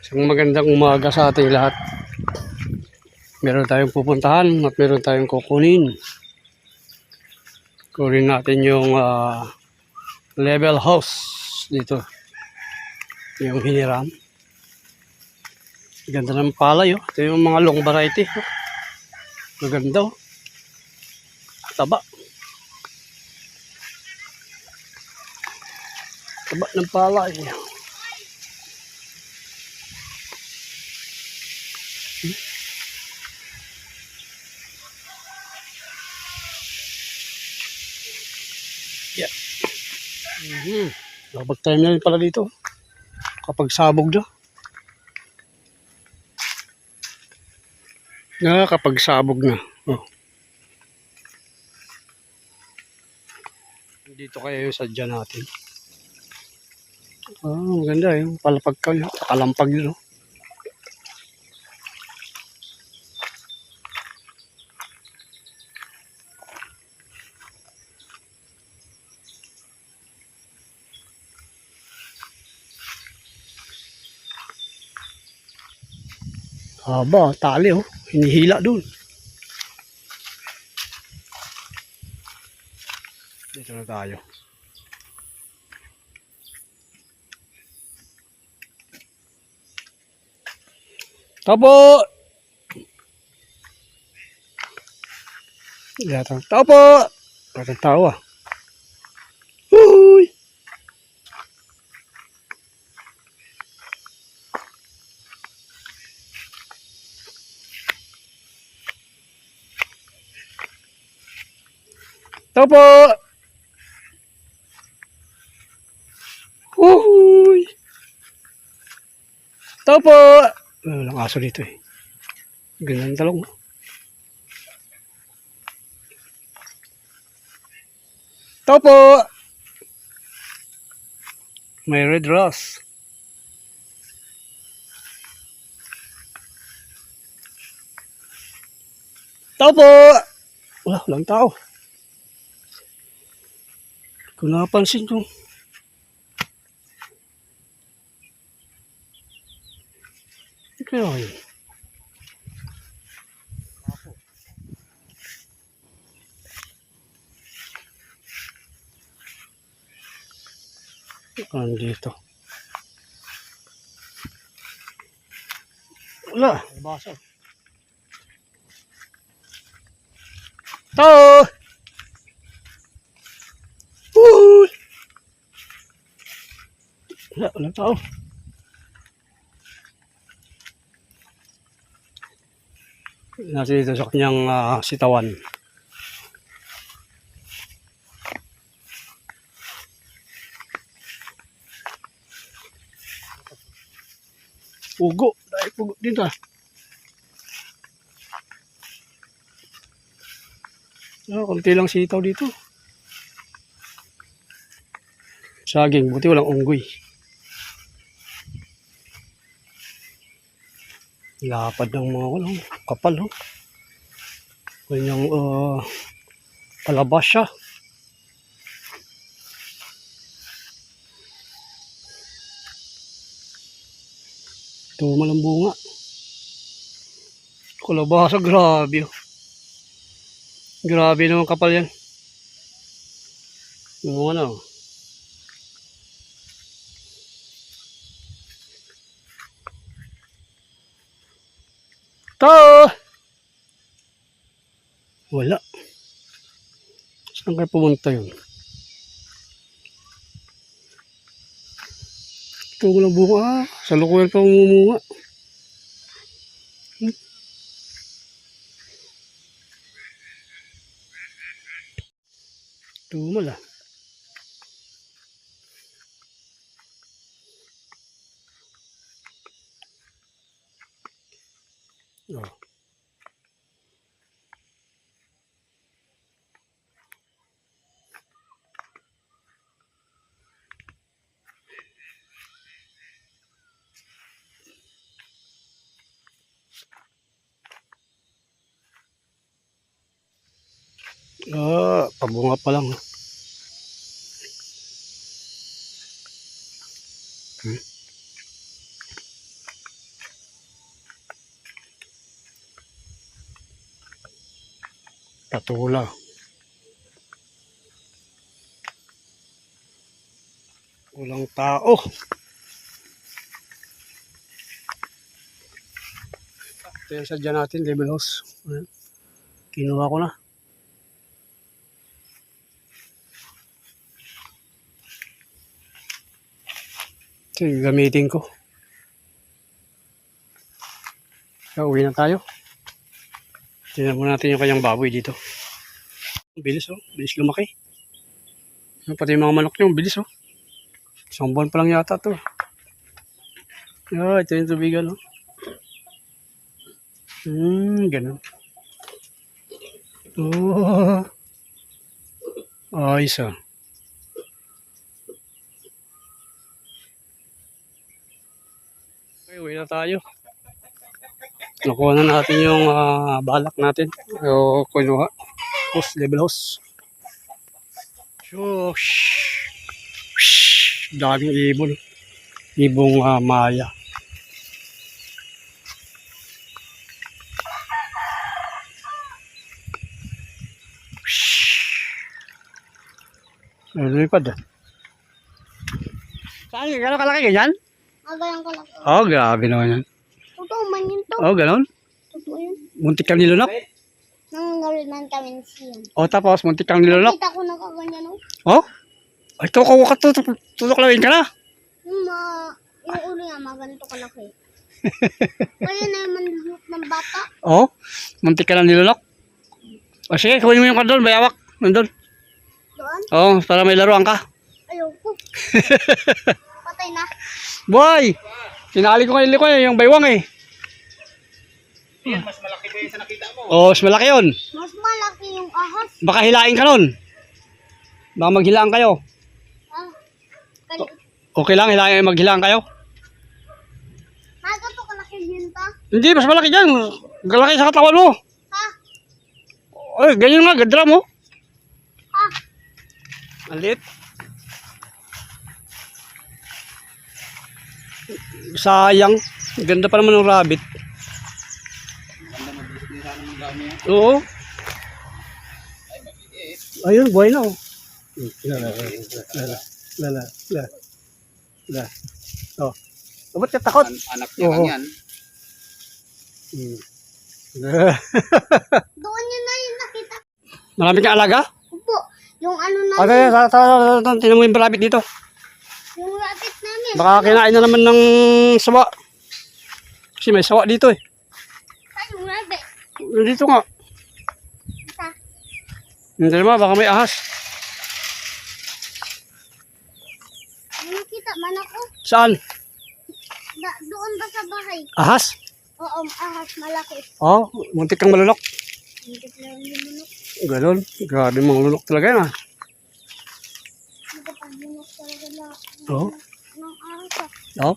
Isang magandang umaga sa ating lahat. Meron tayong pupuntahan at meron tayong kukunin. Kunin natin yung level house dito. Yung hiniram. Ganda ng palay. Oh. Ito yung mga long variety. Oh. Maganda. Oh. Taba. Taba ng palay. Yeah. Kapag time na rin pala dito. Kapag sabog na. Kapag sabog na. Oh. Dito kaya yung sadya natin. Maganda yung palapag ka. Kalampag yun. Oh. Haba, tali oh. Hinihila dun. Dito na tayo. Tapo! Yata. Tapo! Yata tao ah. Uy! Tapo! Uy! Tapo! Walang aso dito eh. Ganyan talong. Tapo! May red rose. Tapo! Walang tao. Kung napansin ko. Kaya yun. Dito. Wala. Basa. Tao! Uy! Walang tao. Nasa dito sa kanyang sitawan. Pugo. Dahil pugo dito ah. Kunti lang sitaw dito. Saging. Buti walang unggoy. Lapad ng mga walang kapal. Oh. Kanyang kalabasya. Tumal ang bunga. Kalabasa, grabe. Grabe naman kapal yan. Yung ano. Tao! Wala. Saan kayo pumunta yun? Tumal ang bunga. Sa lukuyan pa umumunga. Tumal ah. Oh. Pabunga pa lang. Patula. Walang tao. Ito yung sadya natin, level house. Ayan. Kinuha ko na. Ito yung gamitin ko. So, uwi na tayo. Tingnan mo natin yung kanyang baboy dito. Bilis oh, bilis lumaki. Pati yung mga manok niyo, bilis oh. Isang buwan pa lang yata to. Ito yung tubigan oh. Ganun. Oh. Ayos ah. Okay, uwi na tayo. Nakuha na natin yung balak natin. O kunuha. House, level house. Shush. Daming ibon. Ibong maya. Lumipad ah. Saan? Gano'n kalaki ganyan? Ganyan kalaki. Oh, grabe naman yan. Totoo man yun to. Oh, gano'n? Totoo yun. Muntik kang nilunok? Nangangaroon man kami siya. Oh, tapos muntik kang nilunok? Kita ko na kaganyan o. Oh? Ay, tukaw ka to. Tutuklawin ka na. Yung ulo niya, maganito kalaki. Kaya na yung manlulok ng bata. Oh? Muntik ka na nilunok? O sige, kunin mo yung kandol. Bayawak. Nandun. Doon? Oh, para may laruan ka. Ayoko. Patay na. Boy! Sinali ko kanili ko yung baywang eh. Mas malaki pa yung sa nakita mo. Oh, mas malaki yun. Mas malaki yung ahas. Baka hilain ka nun. Baka maghilaan kayo. Okay lang, maghilaan kayo. Nagato kalaki yun ta. Hindi, mas malaki dyan. Galaki sa katawan mo. Ha? Ay, ganyan nga, gadra mo. Ha? Alit. Sayang. Ganda pa naman ng rabbit. Oo. Ayun, buhay na oh. La. Oh. Ba't ka takot? Anak niya lang yan. Doon yun na yung nakita. Marami kang alaga? Opo. Yung ano na. Okay, tinan mo yung rabbit dito. Yung rabbit namin. Baka kinain na naman ng sawa. Kasi may sawa dito eh. Ay, yung rabbit. Dito nga. Isa. Hindi naman, baka may ahas. Yung nakita man ako. Saan? Doon ba sa bahay? Ahas? Oo, ahas malaki. Oh, muntik kang malunok. Hindi lang yung lunok. Ganon. Grabe mga lunok talaga yan ah. Nagpapahinok talaga na. Oo. Ng ahas ah. Oh.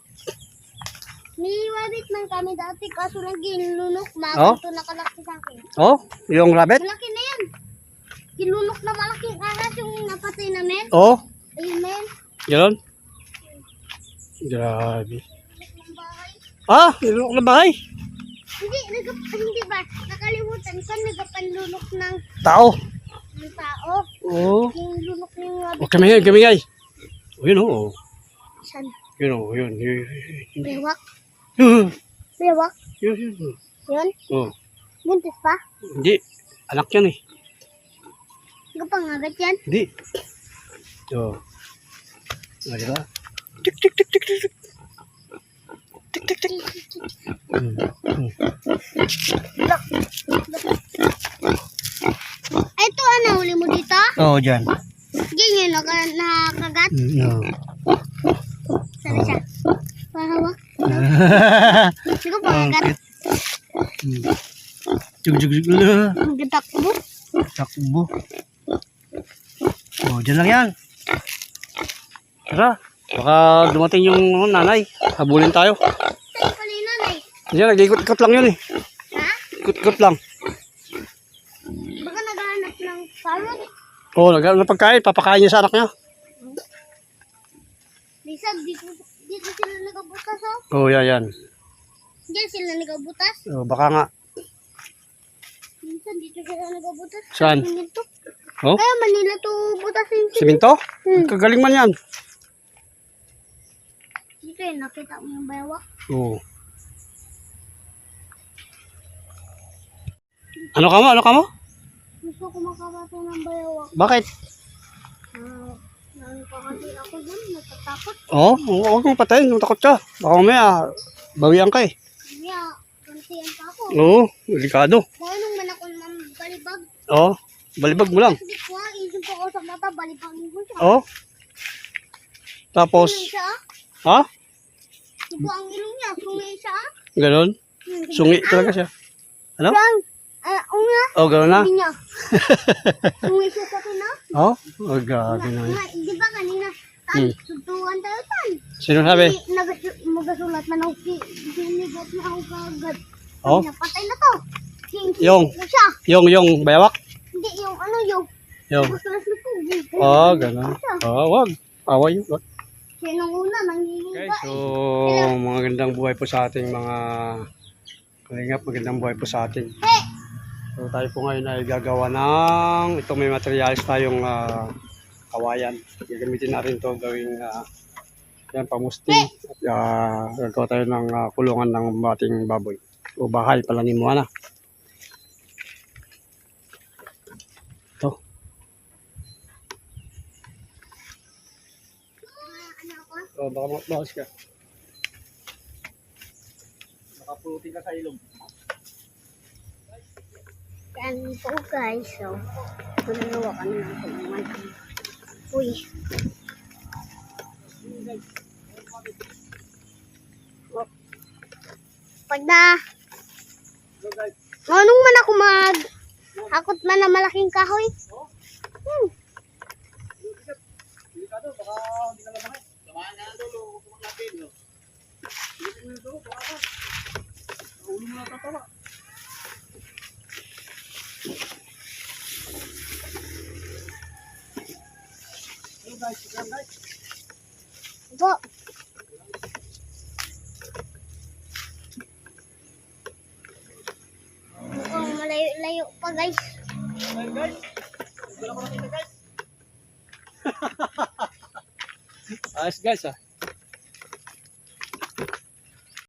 May rabbit man kami dati kaso lang ginlunok. Oh? Ito nakalaki sa akin. Oh, yung rabbit? Malaki na yan. Ginlunok na malaking ahas yung napatay namin. Oh, Ayun na yan. ganon. Grabe. Ng bahay. Ah, nilunok na bahay. Hindi ba? Nakalimutan ko nagapanlunok ng Tao. tao. Oh. Yung lunok ng rabbit. Oh, kamingay. Oh, yun oh. San? Yun oh, yun. Bewak. Yun. Bewak. Yun. Yun. Oh, Buntis pa. hindi. Anak yan eh. Gapangagat yan. Hindi. Oh. Ah, diba? Tik, tik, tik, tik, tik. Tik, tik, tik. Ito ano huli mo dito? Oh, dyan. Ganyan nakagat. No. Sana siya. Pahawak. Hindi ko pangagat. Jug, jug, jug. Magtakbo. Takbo. Oh, dyan lang yan. Tara. Baka dumating yung nanay. Habulin tayo. Saan pala yung nanay? Yan, nag-ikot-ikot lang yun eh. Ha? Ikot-ikot lang. Baka naghahanap ng parrot. Oh, nagkaroon ng pagkain. Papakain niya sa anak niya. Lisa, dito sila nagabutas oh. Oh, yan, yan. Diyan sila nagabutas. Oh, baka nga. Minsan dito sila nagabutas. Saan? Dito. Oh? Kaya Manila to butasin. Siminto? Kagaling man yan. Dito eh, nakita mo yung bayawa. Oo. Ano ka mo? Ano ka mo? Gusto ko makapatay ng bayawa. Bakit? Ano pa kasi ako dyan, natatakot. Oo, huwag mong patayin. Kung takot ka. Baka mamaya, bawian ka eh. Kaya, kansiyan pa ako. Oo, delikado. Dahil nung man ako balibag, Oo, balibag mo lang. hindi ko nga, isip ko ako sa mata, balibagin ko siya. Oo. Tapos, Sungay siya. ha? Diba ang ilong niya, sungay siya. Ganon? Sungi talaga siya. Ano? Siyang, nga, Oh, ganon na? hindi niya. Sungay siya sa akin, Oh, oh, gabi na. Di ba kanina, tutuan tayo tan. Sino sabi? Magasulat man ako, sinigot na ako kagad. Oh, Napatay na to. Yung. Ko siya. yung bayawak? Hindi, yung ano yung. Yung. Magasulat na po. Oh, ganon. Oh, wag. Away yun. Wag. Sinong una, nangihinga Okay, so mga gandang buhay po sa ating mga kalingap, magandang buhay po sa atin. So tayo po ngayon ay gagawa ng itong may materials tayong kawayan. Gagamitin natin ito gawing yan, pamusting. At gagawa tayo ng kulungan ng ating baboy. O bahay pala ni Moana. Ito. Oh, baka mabawas ka. Nakapulutin ka sa ilong. Yan po guys, so nagawa kami ng kulungan. Uy. Pag na anong man ako hakot man na malaking kahoy. Delikado, baka hindi ka labanan. Samahan na ang dulo, huwag mo natin, no? Hindi mo na ito, baka ka. Ulo mo na tatawa. Hello guys, sigam guys. Po. Mukhang malayo-layo pa guys. Hi guys. Wala ko nakita guys. Ayos guys ah.